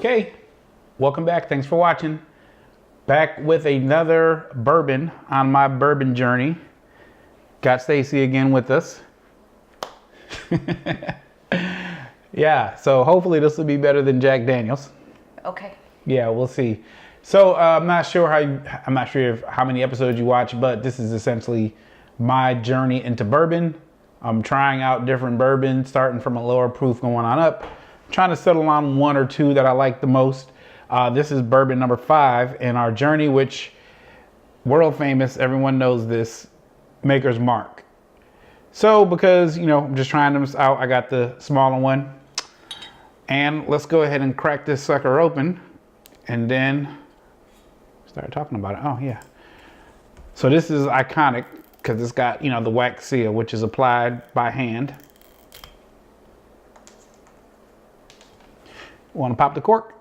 Okay, welcome back. Thanks for watching. Back with another bourbon on my bourbon journey. Got Stacy again with us. Yeah, so hopefully this will be better than Jack Daniels. Okay. Yeah, we'll see. So I'm not sure how many episodes you watch, but this is essentially my journey into bourbon. I'm trying out different bourbons, starting from a lower proof going on up. I'm trying to settle on one or two that I like the most. This is bourbon number 5 in our journey, which world famous, everyone knows this, Maker's Mark. So because, you know, I'm just trying them out, I got the smaller one. And let's go ahead and crack this sucker open and then start talking about it. Oh yeah. So this is iconic because it's got, you know, the wax seal, which is applied by hand. Want to pop the cork?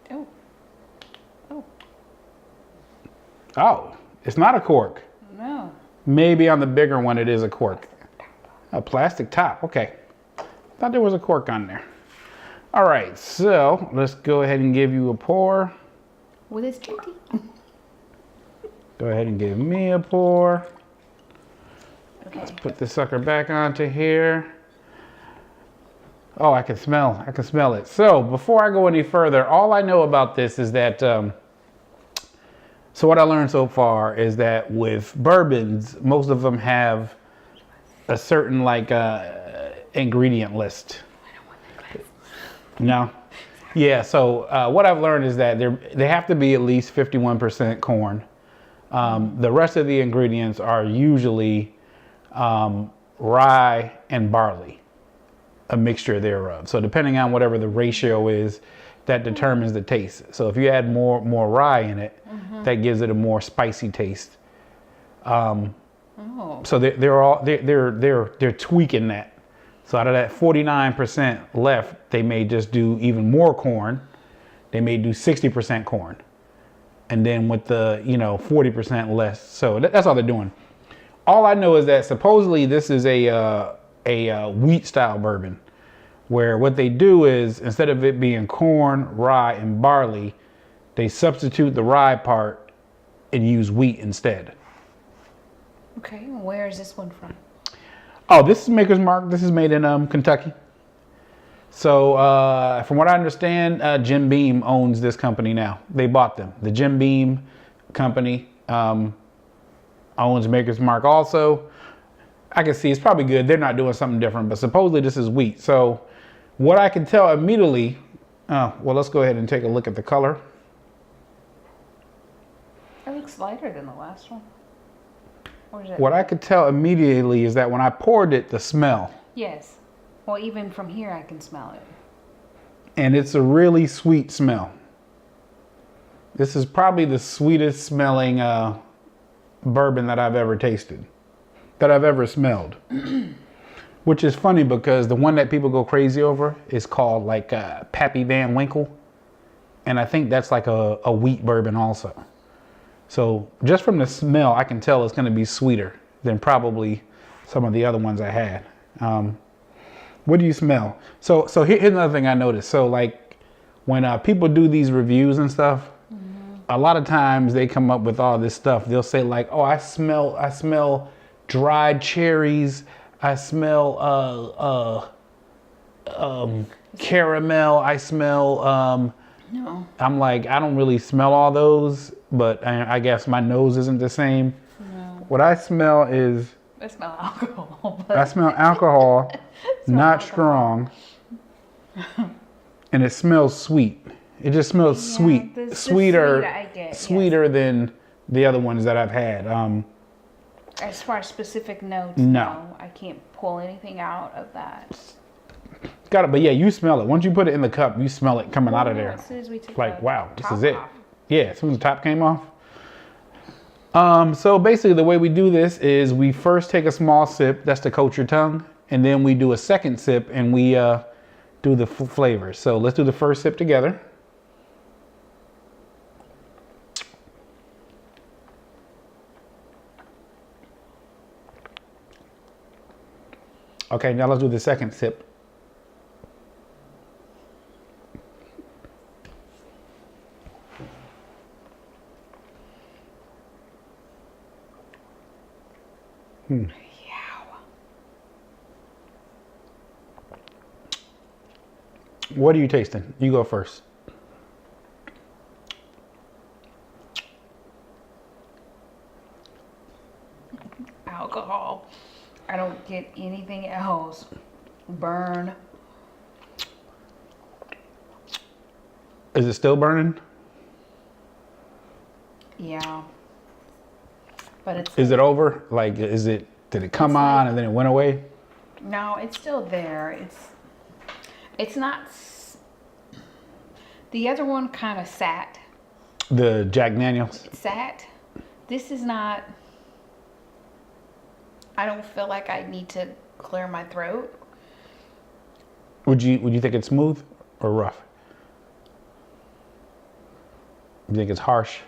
Oh. Oh. Oh, it's not a cork. No. Maybe on the bigger one it is a cork. A plastic top. Okay. Thought there was a cork on there. All right, so let's go ahead and give you a pour. With his chinky. Go ahead and give me a pour. Okay. Let's put this sucker back onto here. Oh, I can smell it. So before I go any further, all I know about this is that, so what I learned so far is that with bourbons, most of them have a certain like ingredient list. No? Yeah, so what I've learned is that they have to be at least 51% corn. The rest of the ingredients are usually rye and barley, a mixture thereof. So depending on whatever the ratio is, that determines the taste. So if you add more rye in it, that gives it a more spicy taste. So they're tweaking that. So out of that 49% left, they may just do even more corn. They may do 60% corn. And then with the, you know, 40% less. So that's all they're doing. All I know is that supposedly this is a wheat style bourbon, where what they do is instead of it being corn, rye, and barley, they substitute the rye part and use wheat instead. Okay, where is this one from? Oh, this is Maker's Mark. This is made in Kentucky. So from what I understand, Jim Beam owns this company now. They bought them. The Jim Beam company owns Maker's Mark also. I can see it's probably good. They're not doing something different, but supposedly this is wheat. So what I can tell immediately, well, let's go ahead and take a look at the color. It looks lighter than the last one. Or is it? What I could tell immediately is that when I poured it, the smell. Yes. Well, even from here, I can smell it. And it's a really sweet smell. This is probably the sweetest smelling bourbon that I've ever tasted, that I've ever smelled. Which is funny because the one that people go crazy over is called like Pappy Van Winkle. And I think that's like a wheat bourbon also. So just from the smell, I can tell it's going to be sweeter than probably some of the other ones I had. What do you smell? So here's another thing I noticed. So like when people do these reviews and stuff, a lot of times they come up with all this stuff. They'll say like, oh, I smell dried cherries. I smell caramel. I smell No. I'm like, I don't really smell all those, but I guess my nose isn't the same. No. What I smell is I smell alcohol. But I smell alcohol, not strong, and it smells sweet. It just smells sweet, sweeter than the other ones that I've had. As far as specific notes, no, I can't pull anything out of that. Got it, but yeah, you smell it. Once you put it in the cup, you smell it coming out of there. As soon as we took like, wow, this is it. off. Yeah, as soon as the top came off. So basically the way we do this is we first take a small sip, that's to coat your tongue, and then we do a second sip and we do the flavors. So let's do the first sip together. Okay, now let's do the second sip. What are you tasting? You go first. Alcohol. I don't get anything else. Burn. Is it still burning? Yeah. But it's... Is it over? Like, did it come on and then it went away? No, it's still there. It's not... The other one kind of sat. The Jack Daniels? It sat. This is not... I don't feel like I need to clear my throat. Would you think it's smooth or rough? You think it's harsh?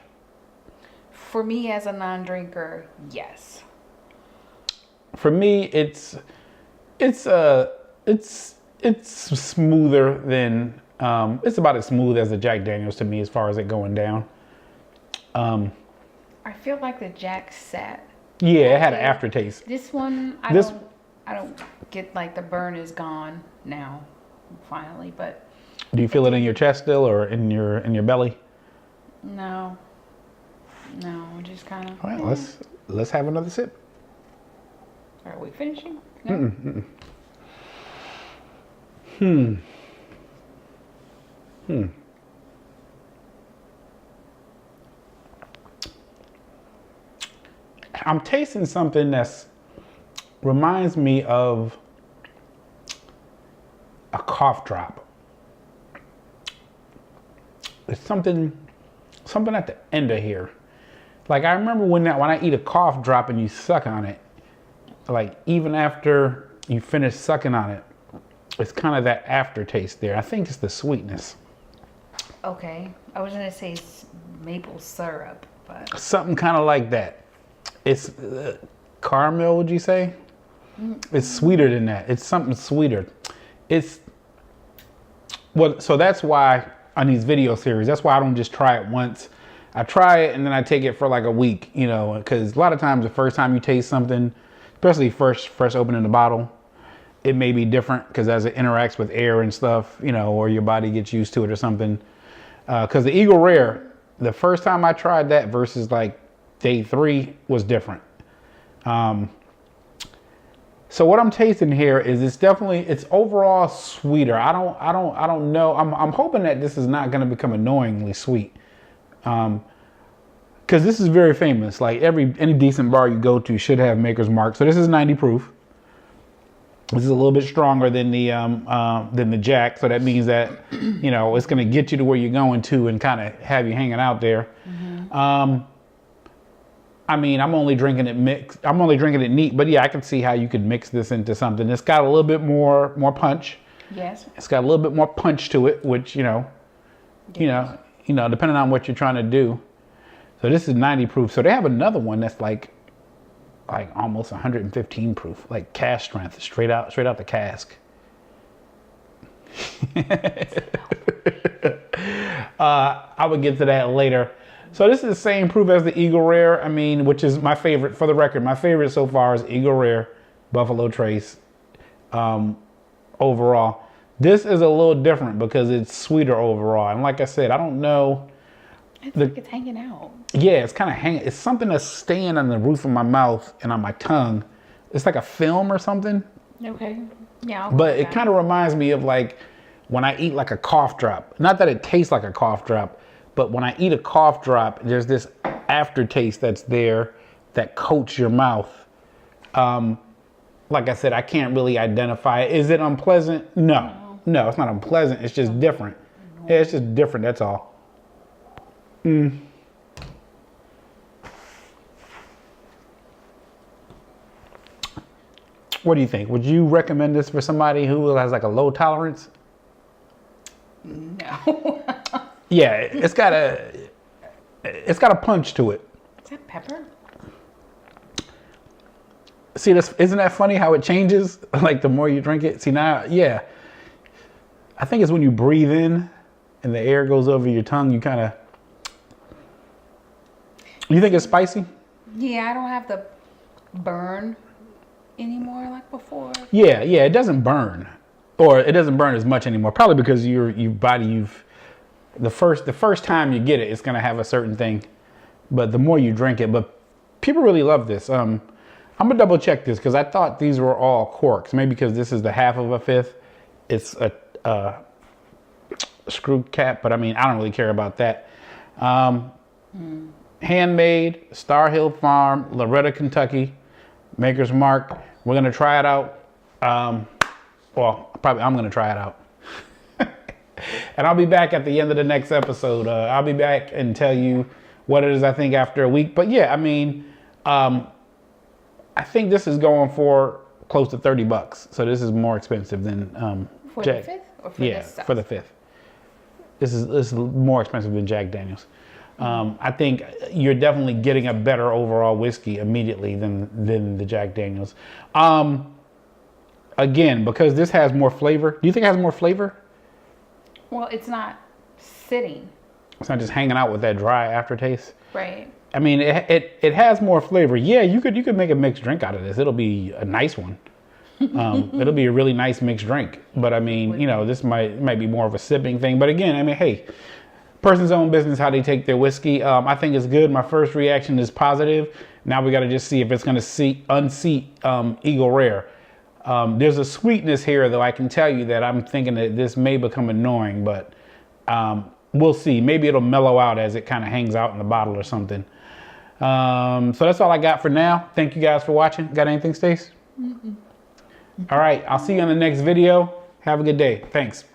For me as a non-drinker, yes. For me, it's smoother than it's about as smooth as the Jack Daniels to me as far as it going down. I feel like the Jack sat. Yeah, it had an aftertaste. This one, I don't get like the burn is gone now, finally. But do you feel it in your chest still or in your belly? no, just kind of. All right, let's have another sip. Are we finishing? No? I'm tasting something that's reminds me of a cough drop. It's something at the end of here. Like I remember when I eat a cough drop and you suck on it, like even after you finish sucking on it, it's kind of that aftertaste there. I think it's the sweetness. Okay, I was gonna say maple syrup, but Something kind of like that. It's caramel, would you say? It's sweeter than that. It's something sweeter. So that's why on these video series, that's why I don't just try it once. I try it and then I take it for like a week, you know, because a lot of times the first time you taste something, especially fresh opening the bottle, it may be different because as it interacts with air and stuff, you know, or your body gets used to it or something. Because the Eagle Rare, the first time I tried that versus like day 3 was different. So what I'm tasting here is it's overall sweeter. I don't know. I'm hoping that this is not going to become annoyingly sweet. Because this is very famous. Like any decent bar you go to should have Maker's Mark. So this is 90 proof. This is a little bit stronger than the Jack. So that means that, you know, it's going to get you to where you're going to and kind of have you hanging out there. I mean, I'm only drinking it mixed. I'm only drinking it neat, but yeah, I can see how you could mix this into something. It's got a little bit more punch. yes, It's got a little bit more punch to it, which, you know, depending on what you're trying to do. So this is 90 proof. So they have another one that's like almost 115 proof, like cask strength, straight out the cask. I would get to that later. So this is the same proof as the Eagle Rare. I mean, which is my favorite, for the record. My favorite so far is Eagle Rare, Buffalo Trace. Overall, this is a little different because it's sweeter overall. And like I said, I don't know. like it's hanging out. Yeah, it's kind of hanging. It's something that's staying on the roof of my mouth and on my tongue. It's like a film or something. Okay, yeah. But it kind of reminds me of like when I eat like a cough drop. Not that it tastes like a cough drop, but when I eat a cough drop, there's this aftertaste that's there that coats your mouth. Like I said, I can't really identify it. Is it unpleasant? No, it's not unpleasant. It's just different. Yeah, it's just different. That's all. What do you think? Would you recommend this for somebody who has like a low tolerance? No. Yeah, it's got a punch to it. Is that pepper? See, isn't that funny how it changes? Like the more you drink it. See now, yeah. I think it's when you breathe in and the air goes over your tongue, you kind of. You think it's spicy? Yeah, I don't have the burn anymore like before. Yeah, it doesn't burn. or it doesn't burn as much anymore. Probably because the first time you get it, it's gonna have a certain thing, but the more you drink it, but people really love this. I'm gonna double check this because I thought these were all corks. Maybe because this is the half of a fifth, it's a screw cap, but I mean, I don't really care about that. Handmade, Star Hill Farm, Loretto, Kentucky, Maker's Mark. We're gonna try it out. Well, probably I'm gonna try it out. And I'll be back at the end of the next episode. I'll be back and tell you what it is I think after a week. But yeah, I mean, I think this is going for close to $30. So this is more expensive than For Jack. the fifth or for Yeah, this stuff? for the fifth. This is more expensive than Jack Daniels. I think you're definitely getting a better overall whiskey immediately than the Jack Daniels. Again, because this has more flavor. Do you think it has more flavor? Well, it's not sitting. It's not just hanging out with that dry aftertaste. Right. I mean, it has more flavor. Yeah, you could make a mixed drink out of this. It'll be a nice one. It'll be a really nice mixed drink. But I mean, you know, this might be more of a sipping thing. But again, I mean, hey, person's own business how they take their whiskey. I think it's good. My first reaction is positive. Now we got to just see if it's going to unseat Eagle Rare. There's a sweetness here, though. I can tell you that I'm thinking that this may become annoying, but we'll see. Maybe it'll mellow out as it kind of hangs out in the bottle or something. So that's all I got for now. Thank you guys for watching. Got anything, Stace? All right. I'll see you on the next video. Have a good day. Thanks.